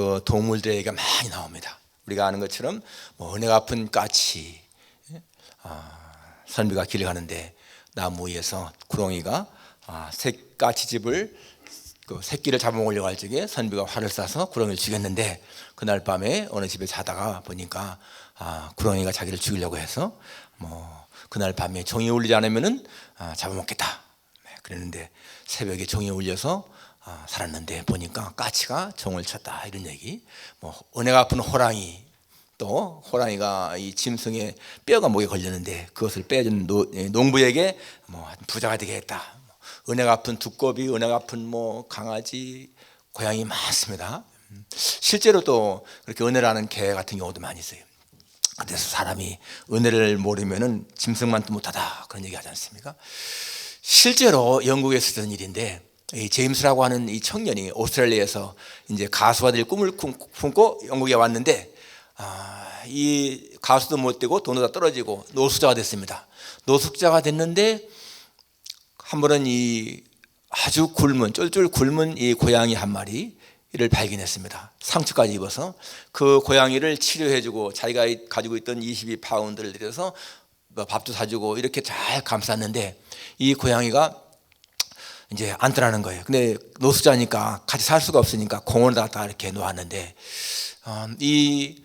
그 동물들에게 많이 나옵니다. 우리가 아는 것처럼 뭐 은혜 갚은 까치, 선비가 길을 가는데 나무 위에서 구렁이가 까치집을 그 새끼를 잡아먹으려고 할 적에 선비가 활을 쏴서 구렁이를 죽였는데, 그날 밤에 어느 집에 자다가 보니까 구렁이가 자기를 죽이려고 해서 뭐 그날 밤에 종이 울리지 않으면은 잡아먹겠다 그랬는데, 새벽에 종이 울려서 살았는데 보니까 까치가 종을 쳤다, 이런 얘기. 뭐 은혜 갚은 호랑이, 또 호랑이가 이 짐승의 뼈가 목에 걸렸는데 그것을 빼준 농부에게 뭐 부자가 되게 했다. 은혜 갚은 두꺼비, 은혜 갚은 뭐 강아지, 고양이 많습니다. 실제로 또 그렇게 은혜라는 개 같은 경우도 많이 있어요. 그래서 사람이 은혜를 모르면은 짐승만도 못하다, 그런 얘기 하지 않습니까? 실제로 영국에서 있었던 일인데, 이 제임스라고 하는 이 청년이 오스트레일리아에서 이제 가수가 될 꿈을 품고 영국에 왔는데, 이 가수도 못 되고 돈도 다 떨어지고 노숙자가 됐습니다. 노숙자가 됐는데 한 번은 이 아주 쫄쫄 굶은 이 고양이 한 마리를 발견했습니다. 상처까지 입어서 그 고양이를 치료해주고 자기가 가지고 있던 22파운드를 들여서 밥도 사주고 이렇게 잘 감쌌는데, 이 고양이가 이제 안 떠나는 거예요. 근데 노숙자니까 같이 살 수가 없으니까 공원에다가 이렇게 놓았는데, 이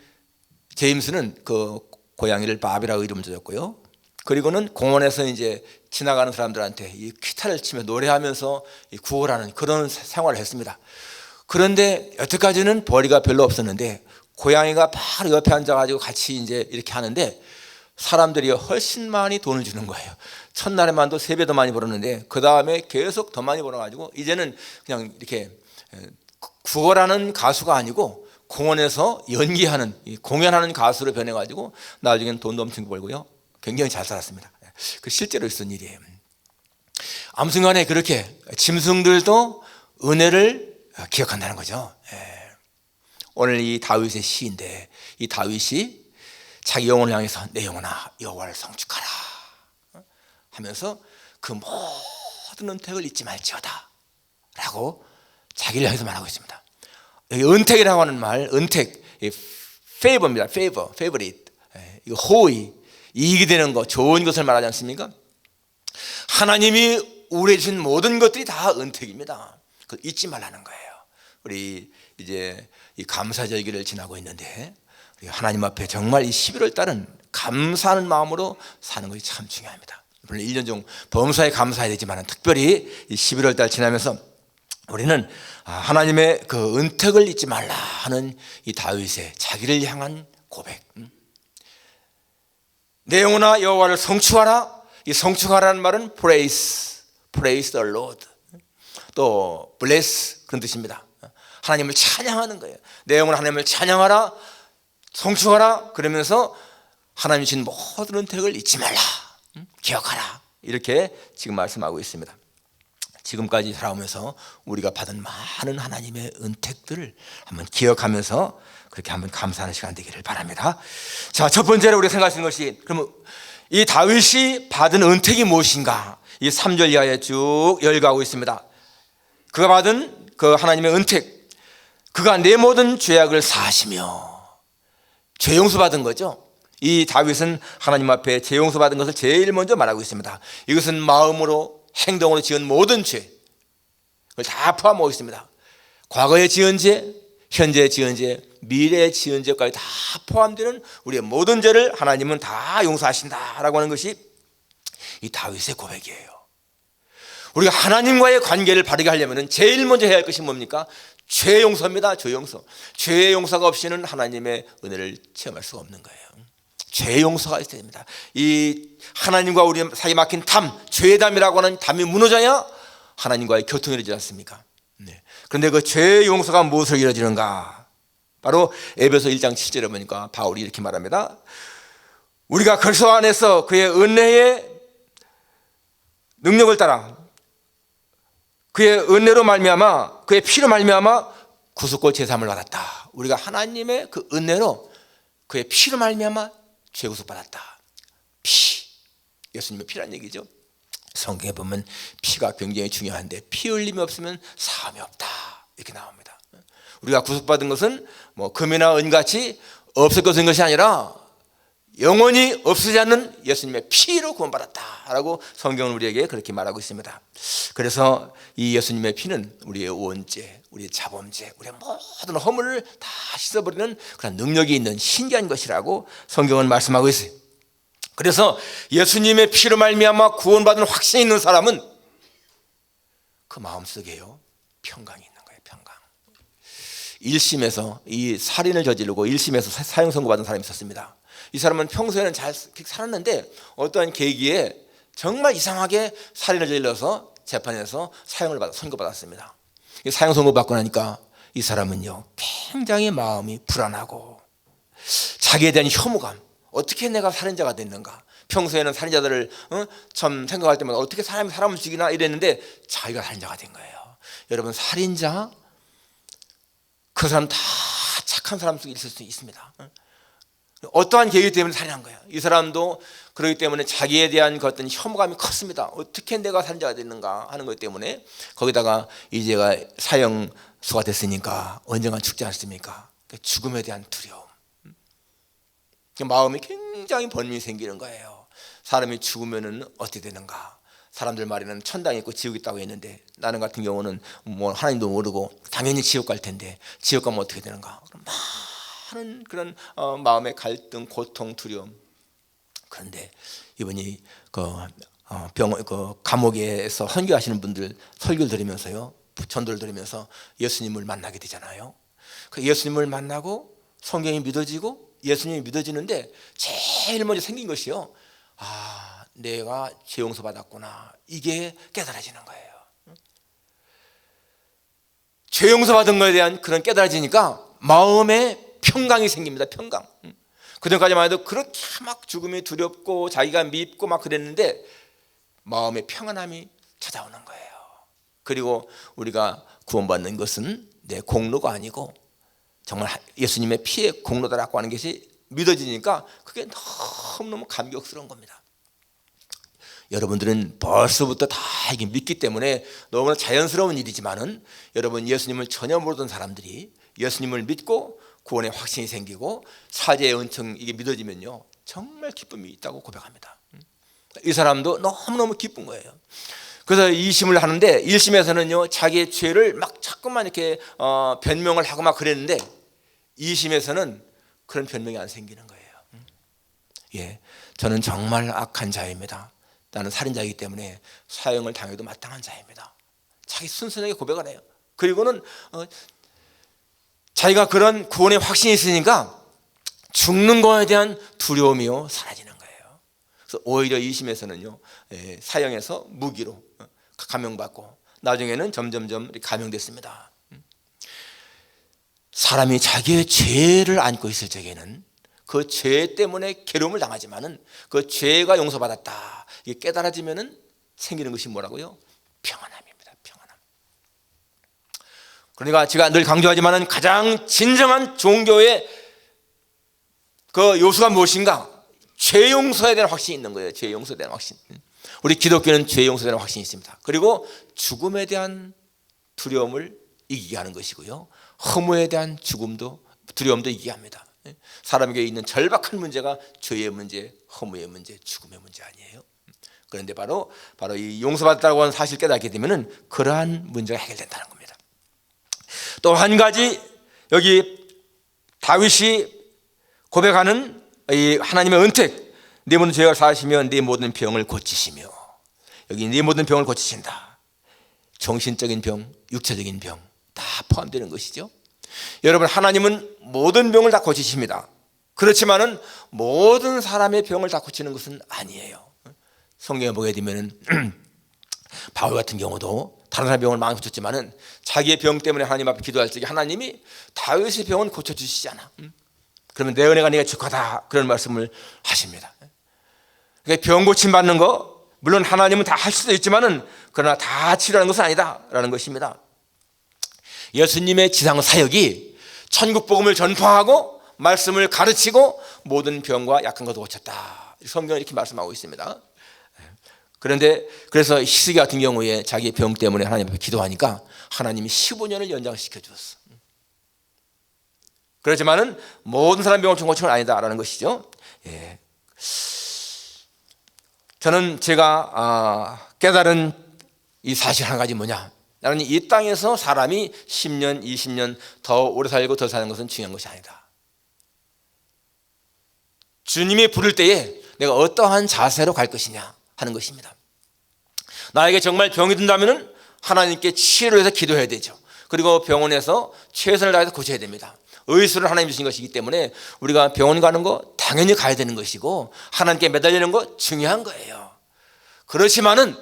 제임스는 그 고양이를 바비라고 이름을 지었고요. 그리고는 공원에서 이제 지나가는 사람들한테 이 기타를 치며 노래하면서 구걸하는 그런 생활을 했습니다. 그런데 여태까지는 벌이가 별로 없었는데, 고양이가 바로 옆에 앉아가지고 같이 이제 이렇게 하는데 사람들이 훨씬 많이 돈을 주는 거예요. 첫날에만도 3배 더 많이 벌었는데 그 다음에 계속 더 많이 벌어가지고 이제는 그냥 이렇게 구걸하는 가수가 아니고 공원에서 연기하는, 공연하는 가수로 변해가지고 나중에는 돈도 엄청 벌고요. 굉장히 잘 살았습니다. 그 실제로 있었던 일이에요. 아무튼간에 그렇게 짐승들도 은혜를 기억한다는 거죠. 오늘 이 다윗의 시인데, 이 다윗이 자기 영혼을 향해서 내 영혼아 여호와를 성축하라 하면서 그 모든 은택을 잊지 말지어다 라고 자기를 향해서 말하고 있습니다. 여기 은택이라고 하는 말, 은택, favor입니다. favorite, 이거 호의, 이익이 되는 것, 좋은 것을 말하지 않습니까? 하나님이 우리에게 주신 모든 것들이 다 은택입니다. 그걸 잊지 말라는 거예요. 우리 이제 이 감사절기를 지나고 있는데, 하나님 앞에 정말 이 11월 달은 감사하는 마음으로 사는 것이 참 중요합니다. 물론 1년 중 범사에 감사해야 되지만 특별히 이 11월 달 지나면서 우리는 하나님의 그 은택을 잊지 말라 하는 이 다윗의 자기를 향한 고백. 내 영혼아 여호와를 성축하라. 이 성축하라는 말은 praise the Lord, 또 bless 그런 뜻입니다. 하나님을 찬양하는 거예요. 내 영혼아 하나님을 찬양하라, 성축하라. 그러면서 하나님이 주신 모든 은택을 잊지 말라, 기억하라, 이렇게 지금 말씀하고 있습니다. 지금까지 살아오면서 우리가 받은 많은 하나님의 은택들을 한번 기억하면서 그렇게 한번 감사하는 시간 되기를 바랍니다. 자, 첫 번째로 우리가 생각할 수 있는 것이, 그러면 이 다윗이 받은 은택이 무엇인가? 이 3절 이하에 쭉 열거하고 있습니다. 그가 받은 그 하나님의 은택, 그가 내 모든 죄악을 사하시며, 죄 용서 받은 거죠. 이 다윗은 하나님 앞에 죄 용서 받은 것을 제일 먼저 말하고 있습니다. 이것은 마음으로 행동으로 지은 모든 죄, 그걸 다 포함하고 있습니다. 과거에 지은 죄, 현재에 지은 죄, 미래에 지은 죄까지 다 포함되는 우리의 모든 죄를 하나님은 다 용서하신다라고 하는 것이 이 다윗의 고백이에요. 우리가 하나님과의 관계를 바르게 하려면 제일 먼저 해야 할 것이 뭡니까? 죄 용서입니다. 죄 용서. 죄 용서가 없이는 하나님의 은혜를 체험할 수가 없는 거예요. 죄 용서가 있어야 됩니다. 이 하나님과 우리 사이 막힌 담, 죄담이라고 하는 담이 무너져야 하나님과의 교통이 이루어지지 않습니까? 네. 그런데 그 죄 용서가 무엇으로 이루어지는가? 바로 에베소 1장 7절에 보니까 바울이 이렇게 말합니다. 우리가 그리스도 안에서 그의 은혜의 능력을 따라 그의 은혜로 말미암아, 그의 피로 말미암아 구속과 제사함을 받았다. 우리가 하나님의 그 은혜로 그의 피로 말미암아 죄 구속 받았다. 피, 예수님의 피란 얘기죠. 성경에 보면 피가 굉장히 중요한데 피 흘림이 없으면 사함이 없다, 이렇게 나옵니다. 우리가 구속받은 것은 뭐 금이나 은같이 없을 것이 아니라 영원히 없어지지 않는 예수님의 피로 구원받았다라고 성경은 우리에게 그렇게 말하고 있습니다. 그래서 이 예수님의 피는 우리의 원죄, 우리의 자범죄, 우리의 모든 허물을 다 씻어버리는 그런 능력이 있는 신기한 것이라고 성경은 말씀하고 있어요. 그래서 예수님의 피로 말미암아 구원받은 확신이 있는 사람은 그 마음속에요 평강이 있는 거예요. 평강. 1심에서 이 살인을 저지르고 1심에서 사형 선고받은 사람이 있었습니다. 이 사람은 평소에는 잘 살았는데 어떠한 계기에 정말 이상하게 살인을 저질러서 재판에서 사형을 선고받았습니다. 사형 선고받고 나니까 이 사람은요 굉장히 마음이 불안하고 자기에 대한 혐오감, 어떻게 내가 살인자가 됐는가, 평소에는 살인자들을 참 생각할 때마다 어떻게 사람을 죽이나 이랬는데 자기가 살인자가 된 거예요. 여러분, 살인자 그 사람 다 착한 사람 속에 있을 수 있습니다. 어떠한 계기 때문에 살인한 거예요. 이 사람도 그렇기 때문에 자기에 대한 그 어떤 혐오감이 컸습니다. 어떻게 내가 살인자가 됐는가 하는 것 때문에 거기다가 이제가 사형수가 됐으니까 언젠간 죽지 않습니까? 죽음에 대한 두려움, 마음이 굉장히 번민이 생기는 거예요. 사람이 죽으면은 어떻게 되는가? 사람들 말에는 천당이 있고 지옥이 있다고 했는데 나는 같은 경우는 뭐 하나님도 모르고 당연히 지옥 갈 텐데 지옥 가면 어떻게 되는가? 많은 그런 마음의 갈등, 고통, 두려움. 그런데 이분이 감옥에서 헌교하시는 분들 설교를 들으면서요, 전도를 들으면서 예수님을 만나게 되잖아요. 그 예수님을 만나고 성경이 믿어지고 예수님이 믿어지는데 제일 먼저 생긴 것이요, 내가 죄 용서 받았구나, 이게 깨달아지는 거예요. 죄 용서 받은 것에 대한 그런 깨달아지니까 마음에 평강이 생깁니다. 평강. 그전까지만 해도 그렇게 막 죽음이 두렵고 자기가 밉고 막 그랬는데 마음의 평안함이 찾아오는 거예요. 그리고 우리가 구원받는 것은 내 공로가 아니고 정말 예수님의 피의 공로다라고 하는 것이 믿어지니까 그게 너무너무 감격스러운 겁니다. 여러분들은 벌써부터 다 이게 믿기 때문에 너무나 자연스러운 일이지만은 여러분, 예수님을 전혀 모르던 사람들이 예수님을 믿고 구원의 확신이 생기고 사죄의 은총, 이게 믿어지면요 정말 기쁨이 있다고 고백합니다. 이 사람도 너무너무 기쁜 거예요. 그래서 2심을 하는데 1심에서는요 자기의 죄를 막 자꾸만 이렇게 변명을 하고 막 그랬는데 2심에서는 그런 변명이 안 생기는 거예요. 예, 저는 정말 악한 자입니다. 나는 살인자이기 때문에 사형을 당해도 마땅한 자입니다. 자기 순순하게 고백을 해요. 그리고는 자기가 그런 구원의 확신이 있으니까 죽는 것에 대한 두려움이요 사라지는 거예요. 그래서 오히려 2심에서는요 사형에서 무기로 감형받고 나중에는 점점점 감형됐습니다. 사람이 자기의 죄를 안고 있을 적에는 그 죄 때문에 괴로움을 당하지만은 그 죄가 용서받았다, 이게 깨달아지면은 생기는 것이 뭐라고요? 평안함입니다. 평안함. 그러니까 제가 늘 강조하지만은 가장 진정한 종교의 그 요소가 무엇인가? 죄 용서에 대한 확신이 있는 거예요. 죄 용서에 대한 확신. 우리 기독교는 죄 용서에 대한 확신이 있습니다. 그리고 죽음에 대한 두려움을 이기게 하는 것이고요, 허무에 대한 두려움도 이기게 합니다. 사람에게 있는 절박한 문제가 죄의 문제, 허무의 문제, 죽음의 문제 아니에요. 그런데 바로 이 용서받았다고 하는 사실을 깨닫게 되면은 그러한 문제가 해결된다는 겁니다. 또 한 가지, 여기 다윗이 고백하는 이 하나님의 은택, 네 모든 죄악을 사하시면 네 모든 병을 고치시며, 여기 네 모든 병을 고치신다. 정신적인 병, 육체적인 병 다 포함되는 것이죠. 여러분, 하나님은 모든 병을 다 고치십니다. 그렇지만은 모든 사람의 병을 다 고치는 것은 아니에요. 성경에 보게 되면은 바울 같은 경우도 다른 사람의 병을 많이 고쳤지만은 자기의 병 때문에 하나님 앞에 기도할 적에 하나님이 다윗의 병은 고쳐주시잖아. 그러면 내 은혜가 네가 적하다, 그런 말씀을 하십니다. 그러니까 병 고침 받는 거, 물론 하나님은 다 할 수도 있지만은 그러나 다 치료하는 것은 아니다라는 것입니다. 예수님의 지상 사역이 천국 복음을 전파하고 말씀을 가르치고 모든 병과 약한 것도 고쳤다, 성경은 이렇게 말씀하고 있습니다. 그런데 그래서 히스기 같은 경우에 자기 병 때문에 하나님 앞에 기도하니까 하나님이 15년을 연장시켜 주었어. 그렇지만은 모든 사람 병을 고치는 건 아니다라는 것이죠. 예. 저는 제가 깨달은 이 사실 한 가지 뭐냐? 나는 이 땅에서 사람이 10년, 20년 더 오래 살고 더 사는 것은 중요한 것이 아니다. 주님이 부를 때에 내가 어떠한 자세로 갈 것이냐 하는 것입니다. 나에게 정말 병이 든다면 하나님께 치료를 해서 기도해야 되죠. 그리고 병원에서 최선을 다해서 고쳐야 됩니다. 의술을 하나님 주신 것이기 때문에 우리가 병원 가는 거 당연히 가야 되는 것이고 하나님께 매달리는 거 중요한 거예요. 그렇지만은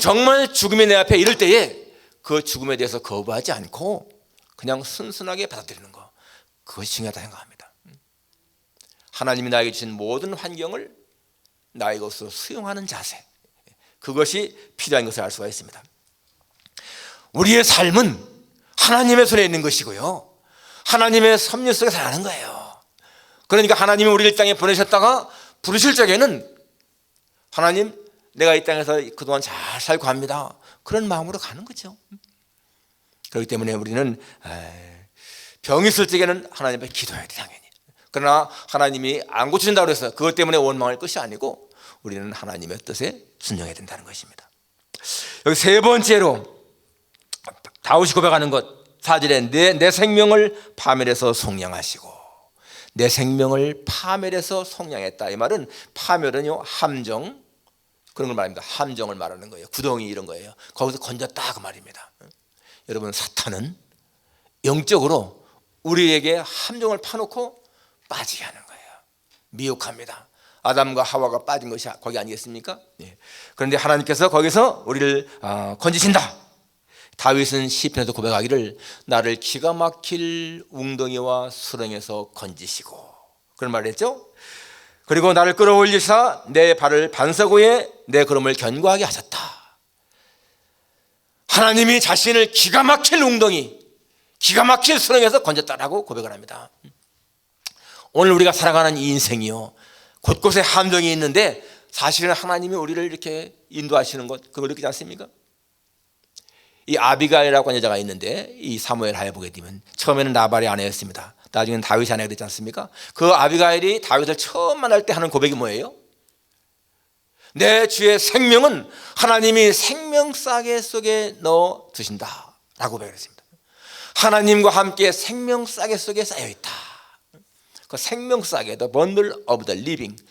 정말 죽음이 내 앞에 이를 때에 그 죽음에 대해서 거부하지 않고 그냥 순순하게 받아들이는 거, 그것이 중요하다 생각합니다. 하나님이 나에게 주신 모든 환경을 나의 것으로 수용하는 자세, 그것이 필요한 것을 알 수가 있습니다. 우리의 삶은 하나님의 손에 있는 것이고요, 하나님의 섭리 속에 살아가는 거예요. 그러니까 하나님이 우리를 이 땅에 보내셨다가 부르실 적에는 하나님, 내가 이 땅에서 그동안 잘 살고 갑니다, 그런 마음으로 가는 거죠. 그렇기 때문에 우리는 병이 있을 적에는 하나님 앞에 기도해야 돼, 당연히. 그러나 하나님이 안 고쳐준다고 해서 그것 때문에 원망할 것이 아니고 우리는 하나님의 뜻에 순종해야 된다는 것입니다. 여기 세 번째로 다윗이 고백하는 것, 4절에 내 생명을 파멸해서 속량하시고, 내 생명을 파멸해서 속량했다. 이 말은 파멸은요, 함정, 그런 걸 말합니다. 함정을 말하는 거예요. 구덩이 이런 거예요. 거기서 건졌다 그 말입니다. 여러분, 사탄은 영적으로 우리에게 함정을 파놓고 빠지게 하는 거예요. 미혹합니다. 아담과 하와가 빠진 것이 거기 아니겠습니까? 그런데 하나님께서 거기서 우리를 건지신다. 다윗은 시편에서 고백하기를 나를 기가 막힐 웅덩이와 수렁에서 건지시고, 그런 말을 했죠. 그리고 나를 끌어올리사 내 발을 반석위에 내 걸음을 견고하게 하셨다. 하나님이 자신을 기가 막힐 웅덩이, 기가 막힐 수렁에서 건졌다라고 고백을 합니다. 오늘 우리가 살아가는 이 인생이요, 곳곳에 함정이 있는데 사실은 하나님이 우리를 이렇게 인도하시는 것, 그걸 느끼지 않습니까? 이 아비가일이라고 하는 여자가 있는데, 이 사무엘 하에 보게 되면 처음에는 나발의 아내였습니다. 나중에는 다윗의 아내가 됐지 않습니까? 그 아비가일이 다윗을 처음 만날 때 하는 고백이 뭐예요? 내 주의 생명은 하나님이 생명싸개 속에 넣어 두신다 라고 고백을 했습니다. 하나님과 함께 생명싸개 속에 쌓여있다. 그 생명싸개, the bundle of the living,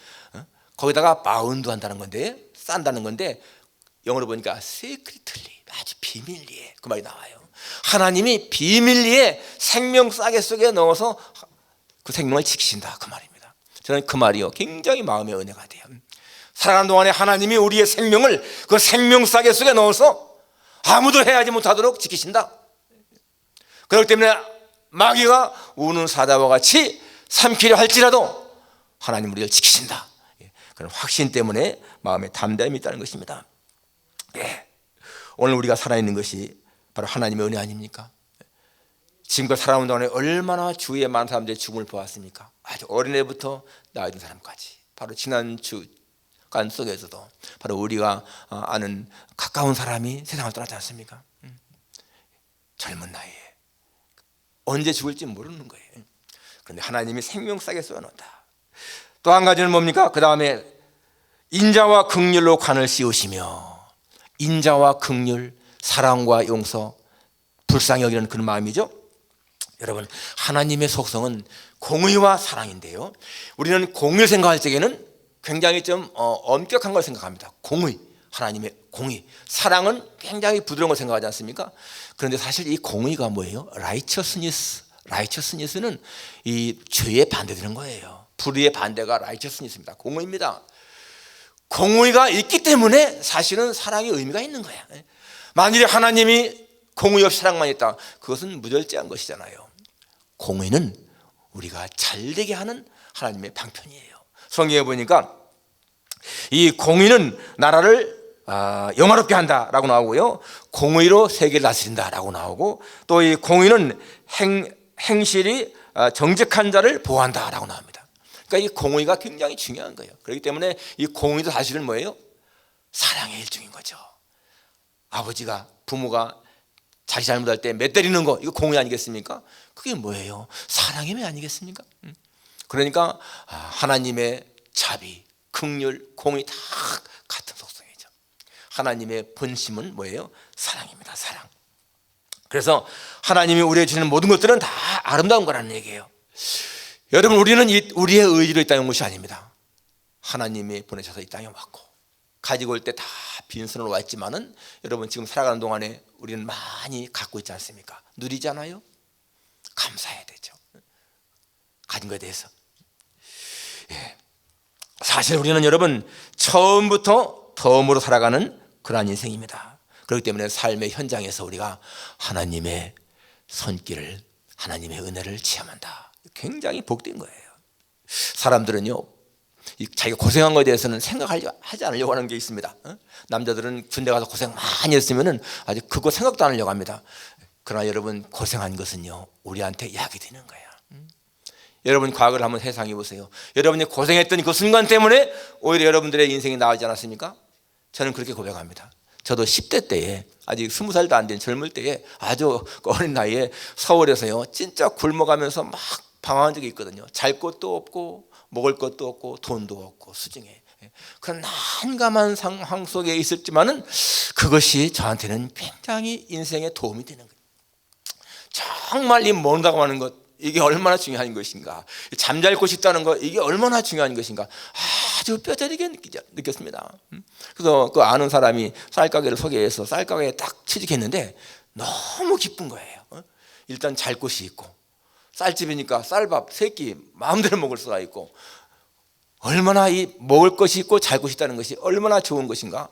거기다가 바운드 한다는 건데, 싼다는 건데, 영어로 보니까 secretly, 아주 비밀리에, 그 말이 나와요. 하나님이 비밀리에 생명싸개 속에 넣어서 그 생명을 지키신다, 그 말입니다. 저는 그 말이요, 굉장히 마음의 은혜가 돼요. 살아가는 동안에 하나님이 우리의 생명을 그 생명싸개 속에 넣어서 아무도 해하지 못하도록 지키신다. 그렇기 때문에 마귀가 우는 사자와 같이 삼키려 할지라도 하나님 우리를 지키신다, 그런 확신 때문에 마음에 담대함이 있다는 것입니다. 오늘 우리가 살아있는 것이 바로 하나님의 은혜 아닙니까? 지금껏 살아온 동안에 얼마나 주위에 많은 사람들이 죽음을 보았습니까? 아주 어린애부터 나이 든 사람까지. 바로 지난 주간 속에서도 바로 우리가 아는 가까운 사람이 세상을 떠났지 않습니까? 젊은 나이에 언제 죽을지 모르는 거예요. 그런데 하나님이 생명싸게 쏘아놓았다. 또 한 가지는 뭡니까? 그 다음에 인자와 긍휼로 관을 씌우시며, 인자와 긍휼, 사랑과 용서, 불쌍히 여기는 그런 마음이죠. 여러분, 하나님의 속성은 공의와 사랑인데요, 우리는 공의를 생각할 적에는 굉장히 좀 엄격한 걸 생각합니다. 공의, 하나님의 공의. 사랑은 굉장히 부드러운 걸 생각하지 않습니까? 그런데 사실 이 공의가 뭐예요? righteousness는 이 죄에 반대되는 거예요. 불의의 반대가 righteousness입니다. 공의입니다. 공의가 있기 때문에 사실은 사랑의 의미가 있는 거야. 만일에 하나님이 공의 없이 사랑만 있다, 그것은 무절제한 것이잖아요. 공의는 우리가 잘되게 하는 하나님의 방편이에요. 성경에 보니까 이 공의는 나라를 영화롭게 한다라고 나오고요, 공의로 세계를 다스린다라고 나오고, 또 이 공의는 행실이 정직한 자를 보호한다라고 나옵니다. 그러니까 이 공의가 굉장히 중요한 거예요. 그렇기 때문에 이 공의도 사실은 뭐예요? 사랑의 일종인 거죠. 아버지가, 부모가 자기 잘못할 때 매 때리는 거, 이거 공의 아니겠습니까? 그게 뭐예요? 사랑임이 아니겠습니까? 그러니까 하나님의 자비, 긍휼, 공의 다 같은 속성이죠. 하나님의 본심은 뭐예요? 사랑입니다. 사랑. 그래서 하나님이 우리에게 주시는 모든 것들은 다 아름다운 거라는 얘기예요. 여러분, 우리는 우리의 의지로 이 땅에 온 것이 아닙니다. 하나님이 보내셔서 이 땅에 왔고, 가지고 올 때 다 빈손으로 왔지만은 여러분, 지금 살아가는 동안에 우리는 많이 갖고 있지 않습니까? 누리잖아요. 감사해야 되죠. 가진 것에 대해서. 사실 우리는 여러분, 처음부터 덤으로 살아가는 그러한 인생입니다. 그렇기 때문에 삶의 현장에서 우리가 하나님의 손길을, 하나님의 은혜를 체험한다. 굉장히 복된 거예요. 사람들은요, 자기가 고생한 것에 대해서는 생각하지 않으려고 하는 게 있습니다. 남자들은 군대 가서 고생 많이 했으면 아직 그거 생각도 안 하려고 합니다. 그러나 여러분, 고생한 것은요, 우리한테 약이 되는 거예요. 여러분, 과거를 한번 회상해 보세요. 여러분이 고생했던 그 순간 때문에 오히려 여러분들의 인생이 나아지지 않았습니까? 저는 그렇게 고백합니다. 저도 10대 때에, 아직 20살도 안 된 젊을 때에, 아주 어린 나이에 서울에서요, 진짜 굶어가면서 막 방황한 적이 있거든요. 잘 곳도 없고 먹을 것도 없고 돈도 없고 수중에 그런 난감한 상황 속에 있었지만은 그것이 저한테는 굉장히 인생에 도움이 되는 거예요. 정말 이 먹는다고 하는 것, 이게 얼마나 중요한 것인가, 잠잘 곳이 있다는 것, 이게 얼마나 중요한 것인가 아주 뼈저리게 느꼈습니다. 그래서 그 아는 사람이 쌀가게를 소개해서 쌀가게에 딱 취직했는데 너무 기쁜 거예요. 일단 잘 곳이 있고, 쌀집이니까 쌀밥 3끼 마음대로 먹을 수가 있고, 얼마나 이 먹을 것이 있고 잘 곳이 있다는 것이 얼마나 좋은 것인가,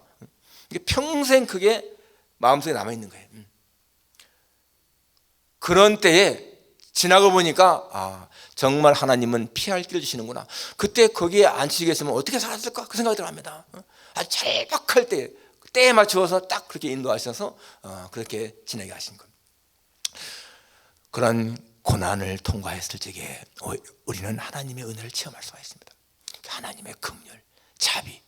이게 평생 그게 마음속에 남아있는 거예요. 그런 때에 지나고 보니까 정말 하나님은 피할 길을 주시는구나. 그때 거기에 안 치겠으면 어떻게 살았을까, 그 생각이 들어갑니다. 아주 절박할 때에 맞추어서 딱 그렇게 인도하셔서 그렇게 지내게 하신 겁니다. 그런 고난을 통과했을 적에 우리는 하나님의 은혜를 체험할 수가 있습니다. 하나님의 긍휼, 자비.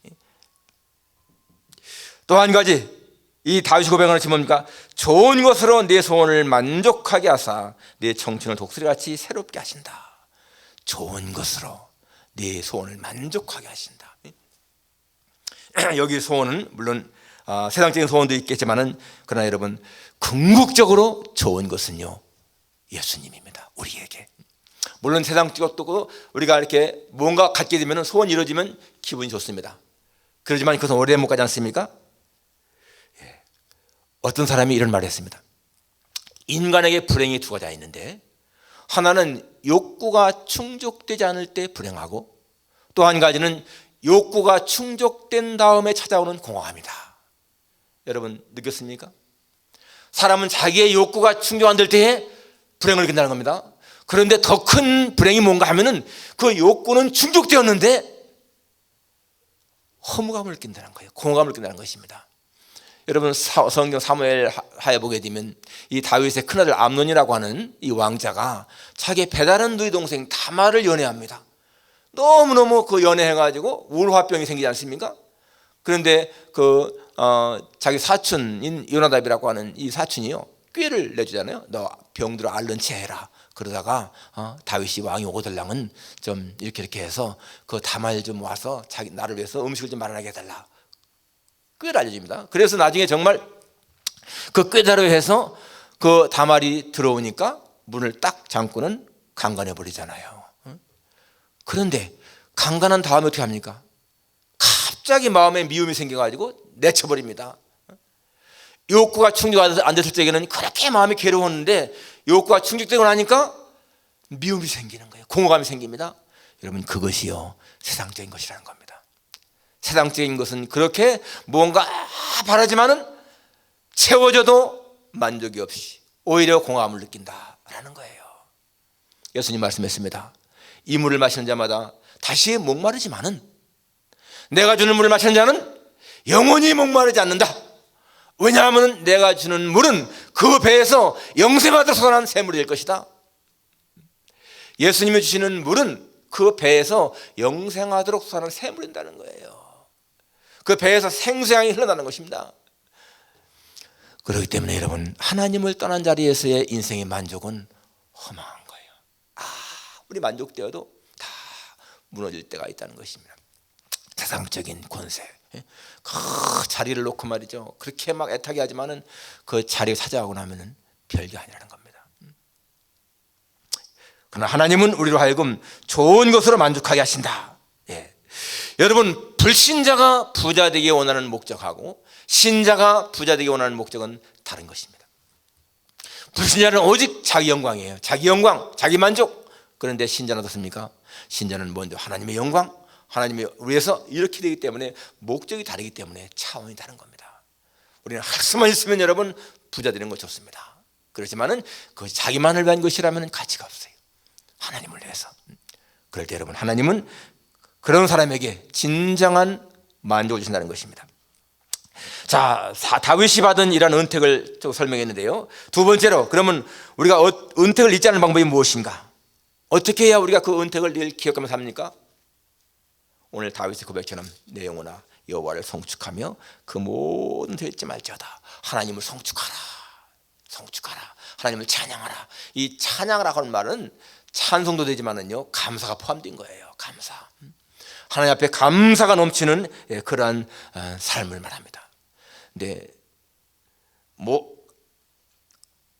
또 한 가지, 이 다윗이 고백하는 것이 뭡니까? 좋은 것으로 내 소원을 만족하게 하사 내 청춘을 독수리같이 새롭게 하신다. 좋은 것으로 내 소원을 만족하게 하신다. 여기 소원은 물론 세상적인 소원도 있겠지만은, 그러나 여러분, 궁극적으로 좋은 것은요, 예수님입니다. 우리에게. 물론 세상적으로 우리가 이렇게 뭔가 갖게 되면, 소원이 이루어지면 기분이 좋습니다. 그렇지만 그것은 오래 못 가지 않습니까? 어떤 사람이 이런 말을 했습니다. 인간에게 불행이 2가지가 있는데, 하나는 욕구가 충족되지 않을 때 불행하고, 또 한 가지는 욕구가 충족된 다음에 찾아오는 공허함이다. 여러분 느꼈습니까? 사람은 자기의 욕구가 충족 안 될 때에 불행을 느낀다는 겁니다. 그런데 더 큰 불행이 뭔가 하면은 그 욕구는 충족되었는데 허무감을 느낀다는 거예요. 공허감을 느낀다는 것입니다. 여러분, 성경 사무엘 하에 보게 되면 이 다윗의 큰아들 암논이라고 하는 이 왕자가 자기의 배다른 누이 동생 다말을 연애합니다. 너무너무 그 연애해가지고 우울화병이 생기지 않습니까? 그런데 자기 사촌인 요나답이라고 하는 이 사촌이요, 꾀를 내주잖아요. 너 병들어 앓는 채 해라. 그러다가 다윗이 왕이 오고들랑은 좀 이렇게 해서 그 다말 좀 와서 자기 나를 위해서 음식을 좀 마련하게 해달라. 꾀를 알려줍니다. 그래서 나중에 정말 그 꾀대로 해서 그 다말이 들어오니까 문을 딱 잠고는 강간해 버리잖아요. 그런데 강간한 다음에 어떻게 합니까? 갑자기 마음에 미움이 생겨가지고 내쳐버립니다. 욕구가 충족 안 됐을 적에는 그렇게 마음이 괴로웠는데 욕구가 충족되고 나니까 미움이 생기는 거예요. 공허감이 생깁니다. 여러분, 그것이요, 세상적인 것이라는 겁니다. 세상적인 것은 그렇게 뭔가 바라지만은 채워져도 만족이 없이 오히려 공허함을 느낀다라는 거예요. 예수님 말씀했습니다. 이 물을 마시는 자마다 다시 목마르지만은 내가 주는 물을 마시는 자는 영원히 목마르지 않는다. 왜냐하면 내가 주는 물은 그 배에서 영생하도록 솟아난 샘물이 될 것이다. 예수님이 주시는 물은 그 배에서 영생하도록 솟아난 샘물이 된다는 거예요. 그 배에서 생수향이 흘러나는 것입니다. 그렇기 때문에 여러분, 하나님을 떠난 자리에서의 인생의 만족은 허망한 거예요. 우리 만족되어도 다 무너질 때가 있다는 것입니다. 세상적인 권세, 그 자리를 놓고 말이죠, 그렇게 막 애타게 하지만은 그 자리에 찾아가고 나면은 별게 아니라는 겁니다. 그러나 하나님은 우리로 하여금 좋은 것으로 만족하게 하신다. 여러분, 불신자가 부자 되기 원하는 목적하고 신자가 부자 되기 원하는 목적은 다른 것입니다. 불신자는 오직 자기 영광이에요. 자기 영광, 자기 만족. 그런데 신자는 어떻습니까? 신자는 먼저 하나님의 영광, 하나님이 위해서 이렇게 되기 때문에 목적이 다르기 때문에 차원이 다른 겁니다. 우리는 할 수만 있으면 여러분 부자 되는 거 좋습니다. 그렇지만은 그 자기만을 위한 것이라면 가치가 없어요. 하나님을 위해서. 그럴 때 여러분, 하나님은 그런 사람에게 진정한 만족을 주신다는 것입니다. 자, 다윗이 받은 이런 은택을 설명했는데요. 두 번째로, 그러면 우리가 은택을 잊지 않는 방법이 무엇인가? 어떻게 해야 우리가 그 은택을 늘 기억하면서 삽니까? 오늘 다윗의 고백처럼 내 영혼아 여호와를 성축하며 그 모든 데 잊지 말지어다. 하나님을 성축하라. 성축하라. 하나님을 찬양하라. 이 찬양하라고 하는 말은 찬송도 되지만은요, 감사가 포함된 거예요. 감사. 하나님 앞에 감사가 넘치는 그러한 삶을 말합니다. 근데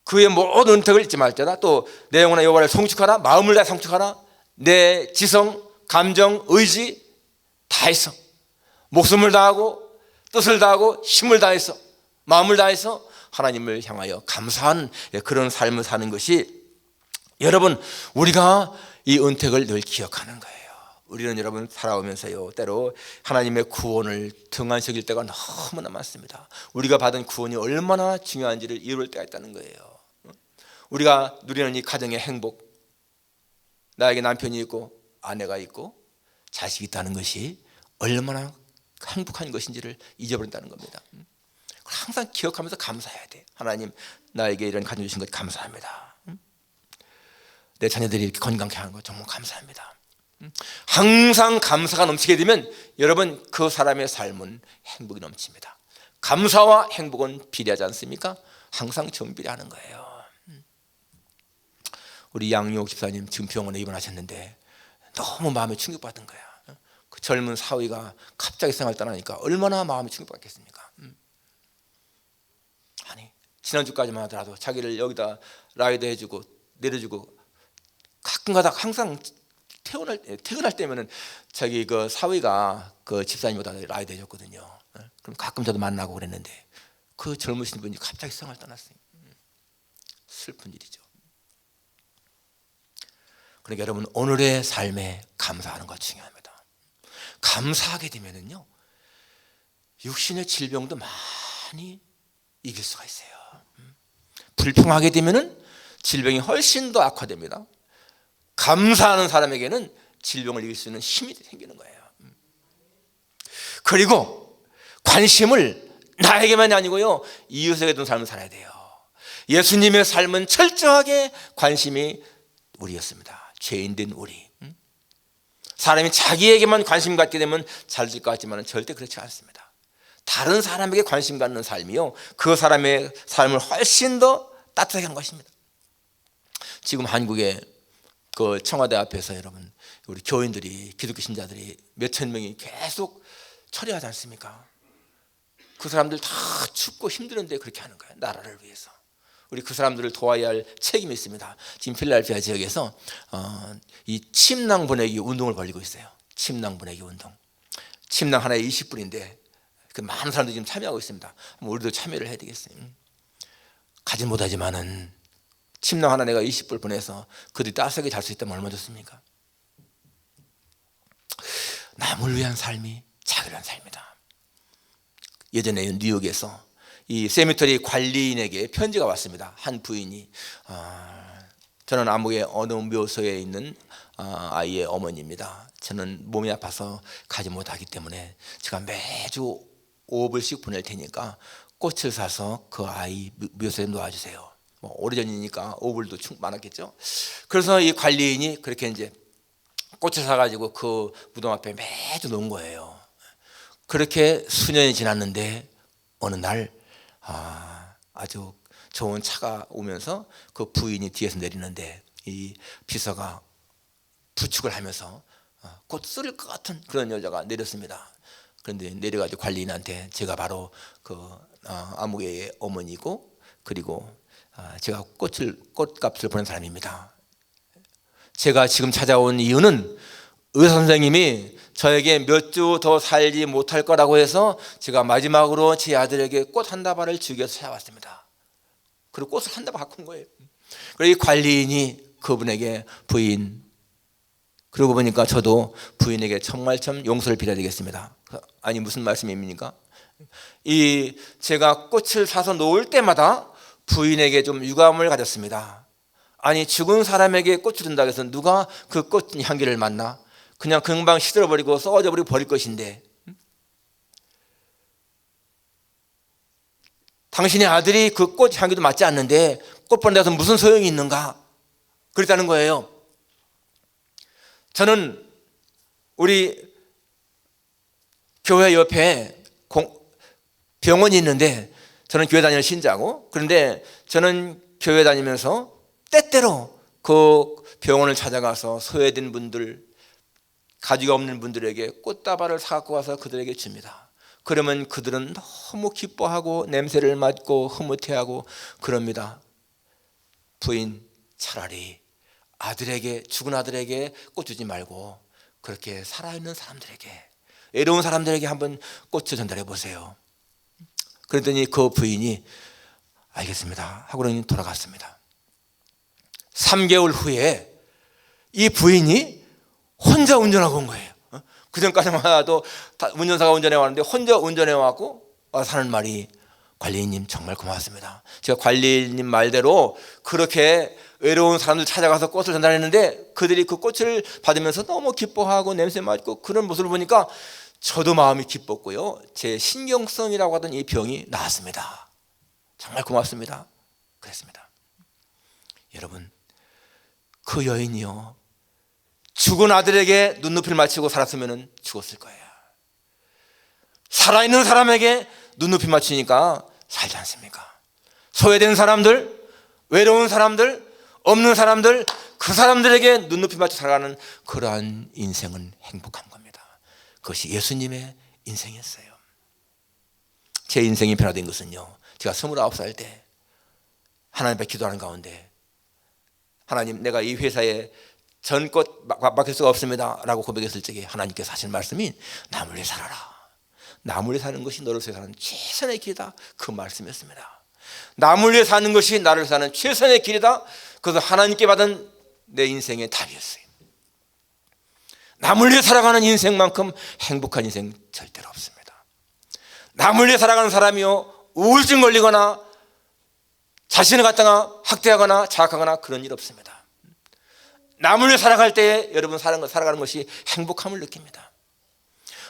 그의 모든 은택을 잊지 말지어다. 또 내 영혼아 여호와를 성축하라. 마음을 다해 성축하라. 내 지성, 감정, 의지 다 해서, 목숨을 다하고 뜻을 다하고 힘을 다해서 마음을 다해서 하나님을 향하여 감사하는 그런 삶을 사는 것이, 여러분, 우리가 이 은택을 늘 기억하는 거예요. 우리는 여러분 살아오면서요, 때로 하나님의 구원을 등한시킬 때가 너무나 많습니다. 우리가 받은 구원이 얼마나 중요한지를 이룰 때가 있다는 거예요. 우리가 누리는 이 가정의 행복, 나에게 남편이 있고 아내가 있고 자식이 있다는 것이 얼마나 행복한 것인지를 잊어버린다는 겁니다. 항상 기억하면서 감사해야 돼. 하나님, 나에게 이런 가정 주신 것 감사합니다. 내 자녀들이 이렇게 건강케 하는 것 정말 감사합니다. 항상 감사가 넘치게 되면 여러분, 그 사람의 삶은 행복이 넘칩니다. 감사와 행복은 비례하지 않습니까? 항상 정비례하는 거예요. 우리 양용옥 집사님 지금 병원에 입원하셨는데 너무 마음에 충격받은 거야. 그 젊은 사위가 갑자기 생활 떠나니까 얼마나 마음이 충격받겠습니까? 아니, 지난주까지만 하더라도 자기를 여기다 라이드 해주고 내려주고 가끔가다 항상 퇴근할 때면은 자기 그 사위가 그 집사님보다 라이드 해줬거든요. 그럼 가끔 저도 만나고 그랬는데 그 젊으신 분이 갑자기 생활 떠났어요. 슬픈 일이죠. 그러니까 여러분, 오늘의 삶에 감사하는 것 중요합니다. 감사하게 되면은요, 육신의 질병도 많이 이길 수가 있어요. 불평하게 되면은 질병이 훨씬 더 악화됩니다. 감사하는 사람에게는 질병을 이길 수 있는 힘이 생기는 거예요. 그리고 관심을 나에게만이 아니고요, 이웃에게 둔 삶을 살아야 돼요. 예수님의 삶은 철저하게 관심이 우리였습니다. 죄인된 우리. 사람이 자기에게만 관심 갖게 되면 잘 될 것 같지만 절대 그렇지 않습니다. 다른 사람에게 관심 갖는 삶이요, 그 사람의 삶을 훨씬 더 따뜻하게 한 것입니다. 지금 한국의 그 청와대 앞에서 여러분, 우리 교인들이, 기독교 신자들이 몇천 명이 계속 철회하지 않습니까? 그 사람들 다 춥고 힘드는데 그렇게 하는 거예요. 나라를 위해서. 우리 그 사람들을 도와야 할 책임이 있습니다. 지금 필라델피아 지역에서 이 침낭 보내기 운동을 벌이고 있어요. 침낭 보내기 운동. 침낭 하나에 20불인데 그 많은 사람들이 지금 참여하고 있습니다. 우리도 참여를 해야 되겠어요. 가진 못하지만은 침낭 하나 내가 20불 보내서 그들이 따뜻하게 잘 수 있다면 얼마나 좋습니까? 남을 위한 삶이 자기를 위한 삶이다. 예전에 뉴욕에서 이 세미터리 관리인에게 편지가 왔습니다. 한 부인이, 저는 암흑의 어느 묘소에 있는 아이의 어머니입니다. 저는 몸이 아파서 가지 못하기 때문에 제가 매주 5불씩 보낼 테니까 꽃을 사서 그 아이 묘소에 놓아주세요. 오래전이니까 5불도 많았겠죠. 그래서 이 관리인이 그렇게 이제 꽃을 사가지고 그 무덤 앞에 매주 놓은 거예요. 그렇게 수년이 지났는데 어느 날 아주 좋은 차가 오면서 그 부인이 뒤에서 내리는데 이 비서가 부축을 하면서 곧 쓰릴 것 같은 그런 여자가 내렸습니다. 그런데 내려가지고 관리인한테 제가 바로 그 아무개의 어머니고, 그리고 제가 꽃값을 보낸 사람입니다. 제가 지금 찾아온 이유는 의사 선생님이 저에게 몇 주 더 살지 못할 거라고 해서 제가 마지막으로 제 아들에게 꽃 한 다발을 주기 위해서 찾아왔습니다. 그리고 꽃을 한 다발 갖고 온 거예요. 그리고 이 관리인이 그분에게 부인, 그러고 보니까 저도 부인에게 정말 참 용서를 빌어야 되겠습니다. 아니 무슨 말씀입니까? 이 제가 꽃을 사서 놓을 때마다 부인에게 좀 유감을 가졌습니다. 아니 죽은 사람에게 꽃을 준다고 해서 누가 그 꽃 향기를 맡나? 그냥 금방 시들어버리고 썩어져버리고 버릴 것인데, 당신의 아들이 그 꽃 향기도 맡지 않는데 꽃 보낸다고 해서 무슨 소용이 있는가? 그랬다는 거예요. 저는 우리 교회 옆에 병원이 있는데, 저는 교회 다니는 신자고, 그런데 저는 교회 다니면서 때때로 그 병원을 찾아가서 소외된 분들, 가족이 없는 분들에게 꽃다발을 사갖고 와서 그들에게 줍니다. 그러면 그들은 너무 기뻐하고 냄새를 맡고 흐뭇해하고 그럽니다. 부인, 차라리 아들에게, 죽은 아들에게 꽃 주지 말고 그렇게 살아있는 사람들에게, 외로운 사람들에게 한번 꽃을 전달해 보세요. 그랬더니 그 부인이 알겠습니다 하고는 돌아갔습니다. 3개월 후에 이 부인이 혼자 운전하고 온 거예요. 그 전까지만 해도 운전사가 운전해 왔는데 혼자 운전해 왔고 와서 하는 말이, 관리님 정말 고맙습니다. 제가 관리님 말대로 그렇게 외로운 사람들 찾아가서 꽃을 전달했는데 그들이 그 꽃을 받으면서 너무 기뻐하고 냄새 맡고 그런 모습을 보니까 저도 마음이 기뻤고요, 제 신경성이라고 하던 이 병이 나았습니다. 정말 고맙습니다. 그랬습니다. 여러분, 그 여인이요, 죽은 아들에게 눈높이를 맞추고 살았으면 죽었을 거예요. 살아있는 사람에게 눈높이 맞추니까 살지 않습니까? 소외된 사람들, 외로운 사람들, 없는 사람들, 그 사람들에게 눈높이 맞춰 살아가는 그러한 인생은 행복한 겁니다. 그것이 예수님의 인생이었어요. 제 인생이 변화된 것은요, 제가 29살 때 하나님 앞에 기도하는 가운데, 하나님, 내가 이 회사에 전껏 맡길 수가 없습니다 라고 고백했을 적에 하나님께서 하신 말씀이, 남을 위해 살아라. 남을 위해 사는 것이 너를 위해 사는 최선의 길이다, 그 말씀이었습니다. 남을 위해 사는 것이 나를 위해 사는 최선의 길이다. 그래서 하나님께 받은 내 인생의 답이었어요. 남을 위해 살아가는 인생만큼 행복한 인생 절대로 없습니다. 남을 위해 살아가는 사람이요, 우울증 걸리거나 자신을 갖다가 학대하거나 자학하거나 그런 일 없습니다. 남을 위해 살아갈 때에 여러분 살아가는 것이 행복함을 느낍니다.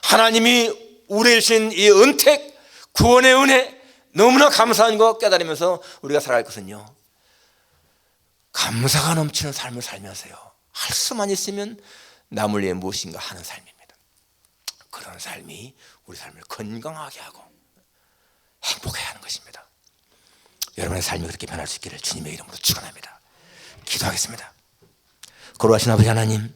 하나님이 우리에게 주신 이 은택, 구원의 은혜 너무나 감사한 거 깨달으면서 우리가 살아갈 것은요, 감사가 넘치는 삶을 살면서요, 할 수만 있으면 남을 위해 무엇인가 하는 삶입니다. 그런 삶이 우리 삶을 건강하게 하고 행복해 하는 것입니다. 여러분의 삶이 그렇게 변할 수 있기를 주님의 이름으로 축원합니다. 기도하겠습니다. 거룩하신 아버지 하나님,